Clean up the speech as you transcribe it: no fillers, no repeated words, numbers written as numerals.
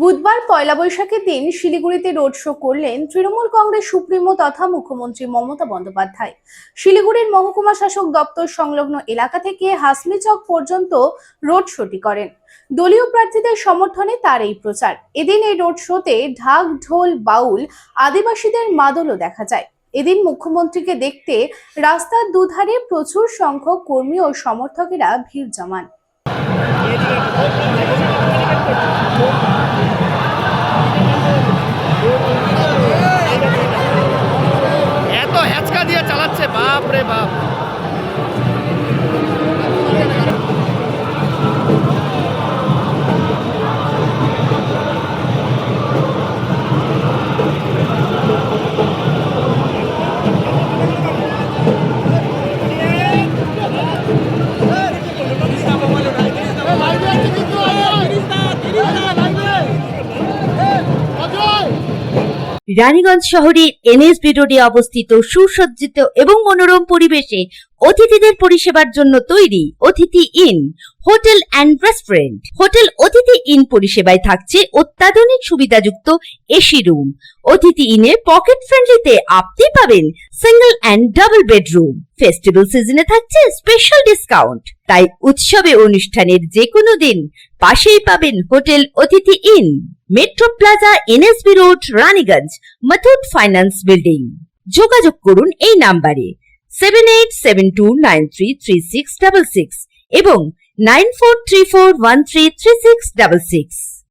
বুধবার পয়লা বৈশাখের দিন শিলিগুড়িতে রোড শো করলেন তৃণমূল কংগ্রেস সুপ্রিমো তথা মুখ্যমন্ত্রী মমতা বন্দ্যোপাধ্যায়। শিলিগুড়ির মহকুমা শাসক দপ্তর সংলগ্ন এলাকা থেকে হাসমি চক পর্যন্ত রোড শোটি করেন। দলীয় প্রার্থীদের সমর্থনে তার এই প্রচার। এদিন এই রোড শোতে ঢাক ঢোল বাউল আদিবাসীদের মাদলও দেখা যায়। এদিন মুখ্যমন্ত্রীকে দেখতে রাস্তার দুধারে প্রচুর সংখ্যক কর্মী ও সমর্থকেরা ভিড় জমান। এত হ্যাচকা দিয়ে চালাচ্ছে, বাপ রে বাপ। রানীগঞ্জ শহরের এনএসবি রোডে অবস্থিত সুসজ্জিত এবং মনোরম পরিবেশে অতিথিদের পরিষেবার জন্য তৈরি অতিথি in hotel and restaurant. Hotel অতিথি ইন পরিষেবায় থাকছে অত্যাধুনিক সুবিধাযুক্ত এসি রুম। অতিথি ইনে পকেট ফ্রেন্ডলিতে আপনি পাবেন single and double bedroom. Festival সিজনে থাকছে স্পেশাল ডিসকাউন্ট। তাই উৎসবে অনুষ্ঠানের যে কোনো দিন পাশেই পাবেন হোটেল অতিথি in, metro plaza, NSB road, Raniganj, Muthoot finance building. যোগাযোগ করুন এই নাম্বারে 7872933666 এবং 9434133666।